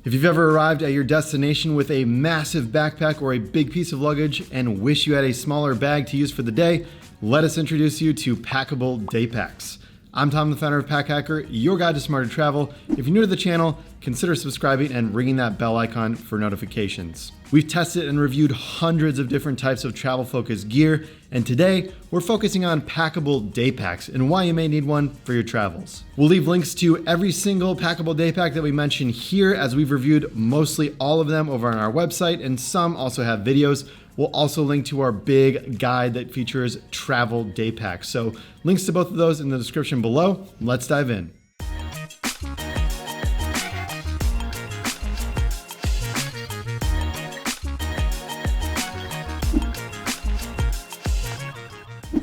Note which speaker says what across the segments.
Speaker 1: If you've ever arrived at your destination with a massive backpack or a big piece of luggage and wish you had a smaller bag to use for the day, let us introduce you to Packable Daypacks. I'm Tom, the founder of Pack Hacker, your guide to smarter travel. If you're new to the channel, consider subscribing and ringing that bell icon for notifications. We've tested and reviewed hundreds of different types of travel-focused gear, and today we're focusing on Packable Daypacks and why you may need one for your travels. We'll leave links to every single Packable Daypack that we mention here, as we've reviewed mostly all of them over on our website, and some also have videos. We'll also link to our big guide that features travel day packs. So links to both of those in the description below. Let's dive in.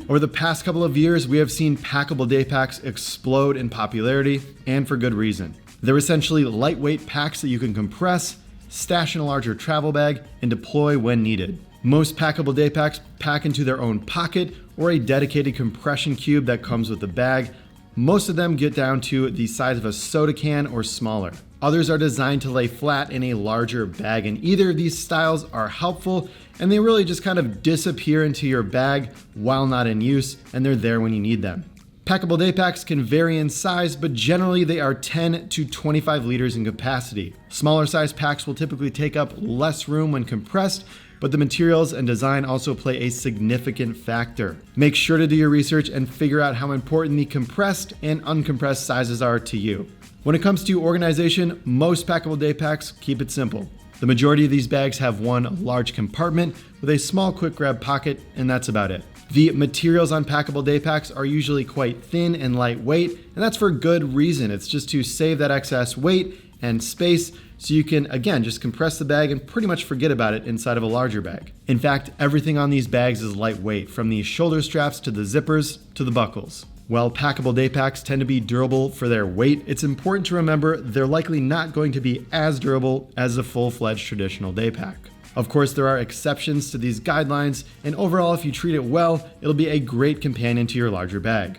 Speaker 1: Over the past couple of years, we have seen Packable Daypacks explode in popularity, and for good reason. They're essentially lightweight packs that you can compress, stash in a larger travel bag, and deploy when needed. Most Packable Daypacks pack into their own pocket or a dedicated compression cube that comes with the bag. Most of them get down to the size of a soda can or smaller. Others are designed to lay flat in a larger bag, and either of these styles are helpful, and they really just kind of disappear into your bag while not in use, and they're there when you need them. Packable Daypacks can vary in size, but generally they are 10 to 25 liters in capacity. Smaller size packs will typically take up less room when compressed, but the materials and design also play a significant factor. Make sure to do your research and figure out how important the compressed and uncompressed sizes are to you. When it comes to organization, most Packable Daypacks keep it simple. The majority of these bags have one large compartment with a small quick grab pocket, and that's about it. The materials on Packable Daypacks are usually quite thin and lightweight, and that's for good reason. It's just to save that excess weight and space, so you can, again, just compress the bag and pretty much forget about it inside of a larger bag. In fact, everything on these bags is lightweight, from the shoulder straps to the zippers to the buckles. While Packable Daypacks tend to be durable for their weight, it's important to remember they're likely not going to be as durable as a full-fledged traditional daypack. Of course, there are exceptions to these guidelines, and overall, if you treat it well, it'll be a great companion to your larger bag.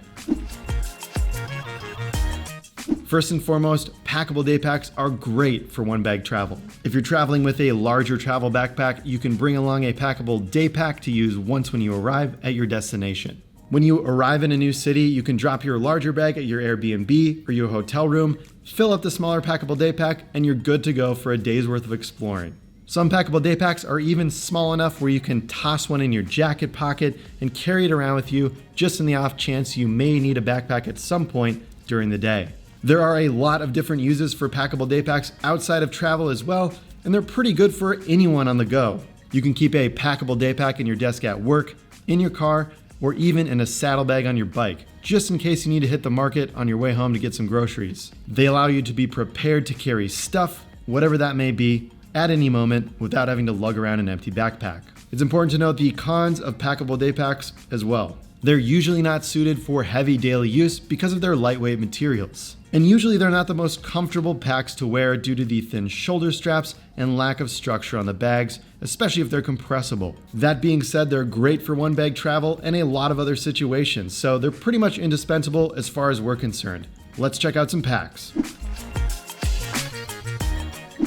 Speaker 1: First and foremost, Packable Daypacks are great for one-bag travel. If you're traveling with a larger travel backpack, you can bring along a Packable Daypack to use once when you arrive at your destination. When you arrive in a new city, you can drop your larger bag at your Airbnb or your hotel room, fill up the smaller Packable Daypack, and you're good to go for a day's worth of exploring. Some Packable Daypacks are even small enough where you can toss one in your jacket pocket and carry it around with you, just in the off chance you may need a backpack at some point during the day. There are a lot of different uses for Packable Daypacks outside of travel as well, and they're pretty good for anyone on the go. You can keep a Packable Daypack in your desk at work, in your car, or even in a saddlebag on your bike, just in case you need to hit the market on your way home to get some groceries. They allow you to be prepared to carry stuff, whatever that may be, at any moment without having to lug around an empty backpack. It's important to note the cons of Packable Daypacks as well. They're usually not suited for heavy daily use because of their lightweight materials. And usually they're not the most comfortable packs to wear due to the thin shoulder straps and lack of structure on the bags, especially if they're compressible. That being said, they're great for one-bag travel and a lot of other situations, so they're pretty much indispensable as far as we're concerned. Let's check out some packs.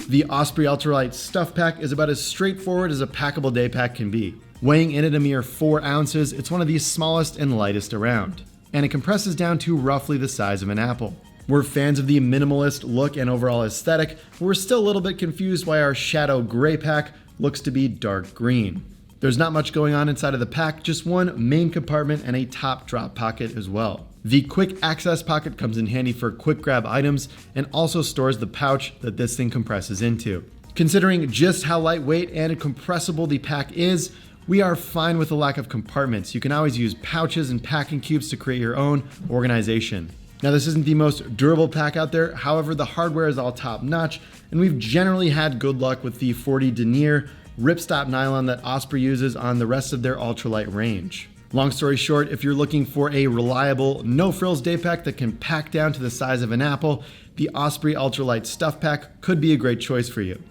Speaker 1: The Osprey Ultralight Stuff Pack is about as straightforward as a Packable Daypack can be. Weighing in at a mere 4 ounces, it's one of the smallest and lightest around, and it compresses down to roughly the size of an apple. We're fans of the minimalist look and overall aesthetic, but we're still a little bit confused why our shadow gray pack looks to be dark green. There's not much going on inside of the pack, just one main compartment and a top drop pocket as well. The quick access pocket comes in handy for quick grab items and also stores the pouch that this thing compresses into. Considering just how lightweight and compressible the pack is, we are fine with the lack of compartments. You can always use pouches and packing cubes to create your own organization. Now, this isn't the most durable pack out there, however, the hardware is all top notch, and we've generally had good luck with the 40 denier ripstop nylon that Osprey uses on the rest of their ultralight range. Long story short, if you're looking for a reliable, no-frills day pack that can pack down to the size of an apple, the Osprey Ultralight Stuff Pack could be a great choice for you.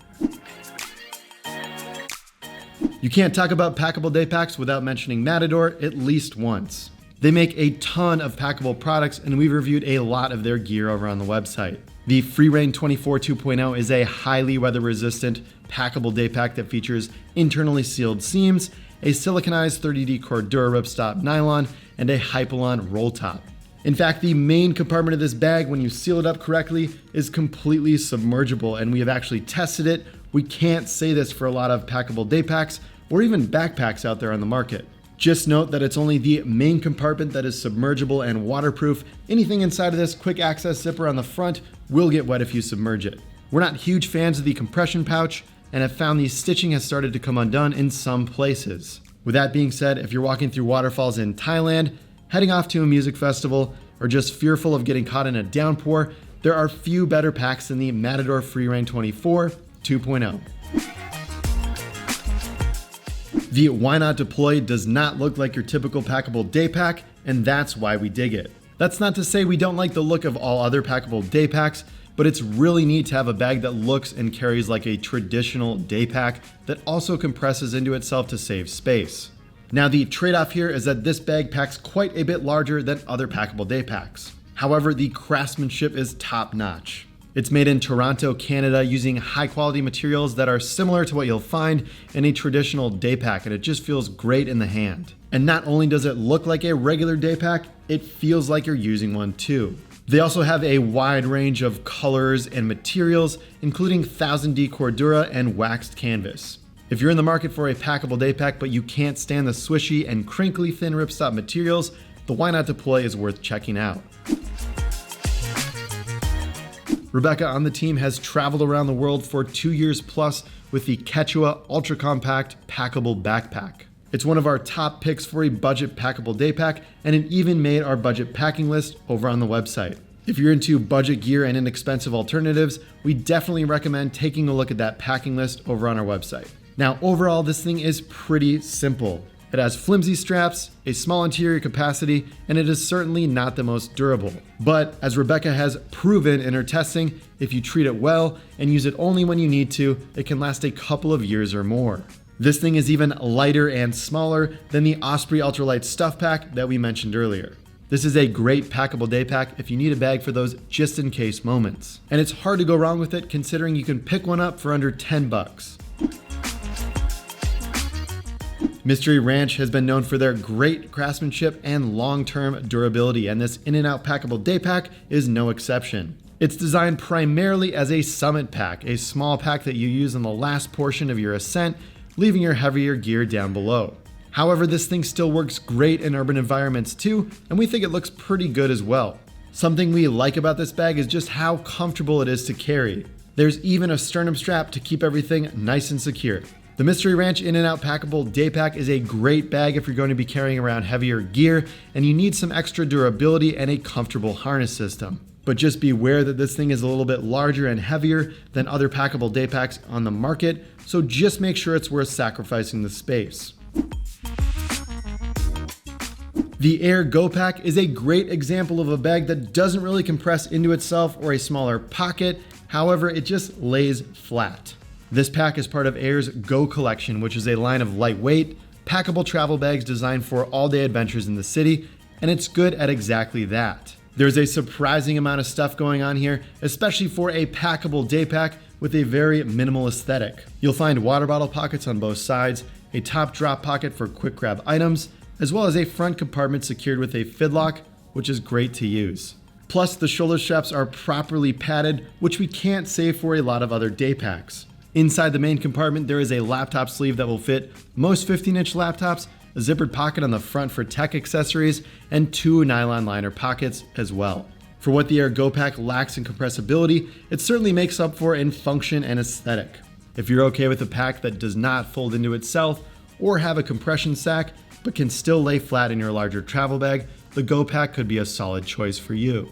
Speaker 1: You can't talk about Packable Daypacks without mentioning Matador at least once. They make a ton of packable products, and we've reviewed a lot of their gear over on the website. The Freerain24 2.0 is a highly weather-resistant packable day pack that features internally sealed seams, a siliconized 30D Cordura ripstop nylon, and a Hypalon roll top. In fact, the main compartment of this bag, when you seal it up correctly, is completely submergible, and we have actually tested it. We can't say this for a lot of packable day packs or even backpacks out there on the market. Just note that it's only the main compartment that is submergible and waterproof. Anything inside of this quick access zipper on the front will get wet if you submerge it. We're not huge fans of the compression pouch and have found the stitching has started to come undone in some places. With that being said, if you're walking through waterfalls in Thailand, heading off to a music festival, or just fearful of getting caught in a downpour, there are few better packs than the Matador Freerain24 2.0. The YNOT Deploy does not look like your typical packable day pack, and that's why we dig it. That's not to say we don't like the look of all other packable day packs, but it's really neat to have a bag that looks and carries like a traditional day pack that also compresses into itself to save space. Now, the trade-off here is that this bag packs quite a bit larger than other packable day packs. However, the craftsmanship is top-notch. It's made in Toronto, Canada, using high-quality materials that are similar to what you'll find in a traditional day pack, and it just feels great in the hand. And not only does it look like a regular day pack, it feels like you're using one too. They also have a wide range of colors and materials, including 1000D Cordura and waxed canvas. If you're in the market for a packable day pack, but you can't stand the swishy and crinkly thin ripstop materials, the YNOT Deploy is worth checking out. Rebecca on the team has traveled around the world for 2 years plus with the Quechua ultra compact packable backpack. It's one of our top picks for a budget packable day pack, and it even made our budget packing list over on the website. If you're into budget gear and inexpensive alternatives, we definitely recommend taking a look at that packing list over on our website. Now, overall, this thing is pretty simple. It has flimsy straps, a small interior capacity, and it is certainly not the most durable. But as Rebecca has proven in her testing, if you treat it well and use it only when you need to, it can last a couple of years or more. This thing is even lighter and smaller than the Osprey Ultralight stuff pack that we mentioned earlier. This is a great packable day pack if you need a bag for those just in case moments. And it's hard to go wrong with it considering you can pick one up for under 10 bucks. Mystery Ranch has been known for their great craftsmanship and long-term durability, and this in-and-out packable day pack is no exception. It's designed primarily as a summit pack, a small pack that you use in the last portion of your ascent, leaving your heavier gear down below. However, this thing still works great in urban environments too, and we think it looks pretty good as well. Something we like about this bag is just how comfortable it is to carry. There's even a sternum strap to keep everything nice and secure. The Mystery Ranch in-and-out packable day pack is a great bag if you're going to be carrying around heavier gear and you need some extra durability and a comfortable harness system. But just be aware that this thing is a little bit larger and heavier than other packable day packs on the market, so just make sure it's worth sacrificing the space. The Aer Go Pack is a great example of a bag that doesn't really compress into itself or a smaller pocket, however, it just lays flat. This pack is part of Aer's Go collection, which is a line of lightweight, packable travel bags designed for all-day adventures in the city, and it's good at exactly that. There's a surprising amount of stuff going on here, especially for a packable day pack with a very minimal aesthetic. You'll find water bottle pockets on both sides, a top drop pocket for quick grab items, as well as a front compartment secured with a fidlock, which is great to use. Plus, the shoulder straps are properly padded, which we can't say for a lot of other day packs. Inside the main compartment, there is a laptop sleeve that will fit most 15-inch laptops, a zippered pocket on the front for tech accessories, and 2 nylon liner pockets as well. For what the Aer Go Pack lacks in compressibility, it certainly makes up for in function and aesthetic. If you're okay with a pack that does not fold into itself or have a compression sack, but can still lay flat in your larger travel bag, the Go Pack could be a solid choice for you.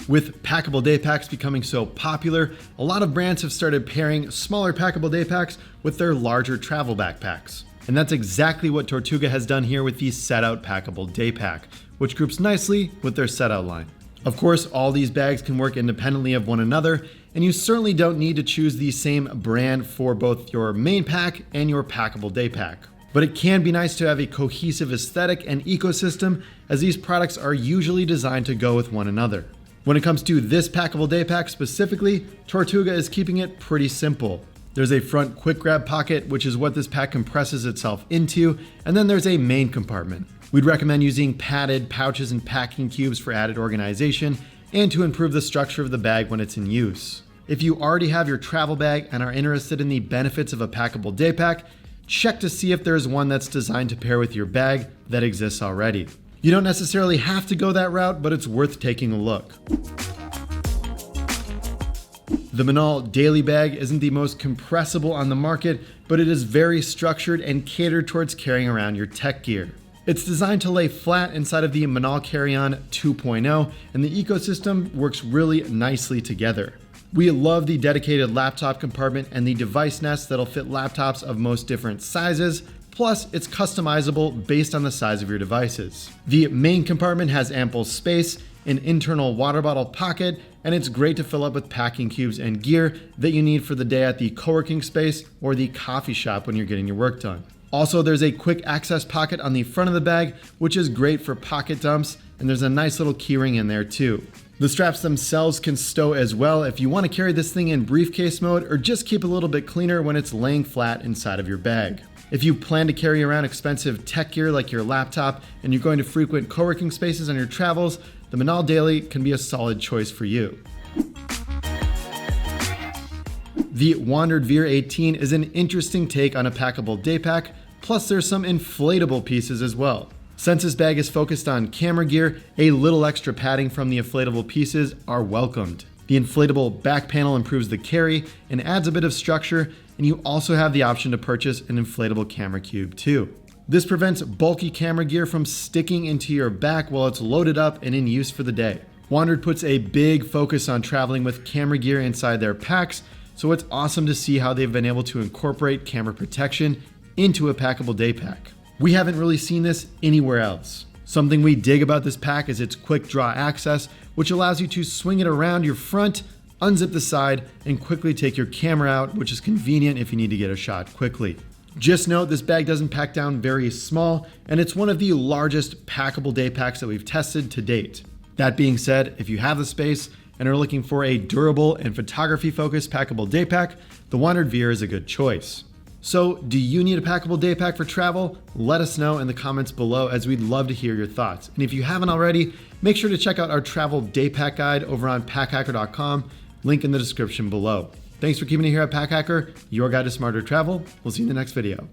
Speaker 1: With packable day packs becoming so popular, a lot of brands have started pairing smaller packable day packs with their larger travel backpacks. And that's exactly what Tortuga has done here with the Setout packable day pack, which groups nicely with their Setout line. Of course, all these bags can work independently of one another, and you certainly don't need to choose the same brand for both your main pack and your packable day pack. But it can be nice to have a cohesive aesthetic and ecosystem, as these products are usually designed to go with one another. When it comes to this packable day pack specifically, Tortuga is keeping it pretty simple. There's a front quick grab pocket, which is what this pack compresses itself into, and then there's a main compartment. We'd recommend using padded pouches and packing cubes for added organization and to improve the structure of the bag when it's in use. If you already have your travel bag and are interested in the benefits of a packable day pack, check to see if there's one that's designed to pair with your bag that exists already. You don't necessarily have to go that route, but it's worth taking a look. The Minaal Daily Bag isn't the most compressible on the market, but it is very structured and catered towards carrying around your tech gear. It's designed to lay flat inside of the Minaal Carry-On 2.0, and the ecosystem works really nicely together. We love the dedicated laptop compartment and the device nest that'll fit laptops of most different sizes, plus it's customizable based on the size of your devices. The main compartment has ample space, an internal water bottle pocket, and it's great to fill up with packing cubes and gear that you need for the day at the co-working space or the coffee shop when you're getting your work done. Also, there's a quick access pocket on the front of the bag, which is great for pocket dumps, and there's a nice little keyring in there too. The straps themselves can stow as well if you want to carry this thing in briefcase mode or just keep it a little bit cleaner when it's laying flat inside of your bag. If you plan to carry around expensive tech gear like your laptop and you're going to frequent co-working spaces on your travels, the Minaal Daily can be a solid choice for you. The WANDRD VEER 18 is an interesting take on a packable day pack, plus there's some inflatable pieces as well. Since this bag is focused on camera gear, a little extra padding from the inflatable pieces are welcomed. The inflatable back panel improves the carry and adds a bit of structure, and you also have the option to purchase an inflatable camera cube too. This prevents bulky camera gear from sticking into your back while it's loaded up and in use for the day. WANDRD puts a big focus on traveling with camera gear inside their packs, so it's awesome to see how they've been able to incorporate camera protection into a packable day pack. We haven't really seen this anywhere else. Something we dig about this pack is its quick draw access, which allows you to swing it around your front, unzip the side, and quickly take your camera out, which is convenient if you need to get a shot quickly. Just note this bag doesn't pack down very small, and it's one of the largest packable day packs that we've tested to date. That being said, if you have the space and are looking for a durable and photography-focused packable day pack, the WANDRD VEER is a good choice. So, do you need a packable day pack for travel? Let us know in the comments below, as we'd love to hear your thoughts. And if you haven't already, make sure to check out our travel day pack guide over on packhacker.com, link in the description below. Thanks for keeping it here at Packhacker, your guide to smarter travel. We'll see you in the next video.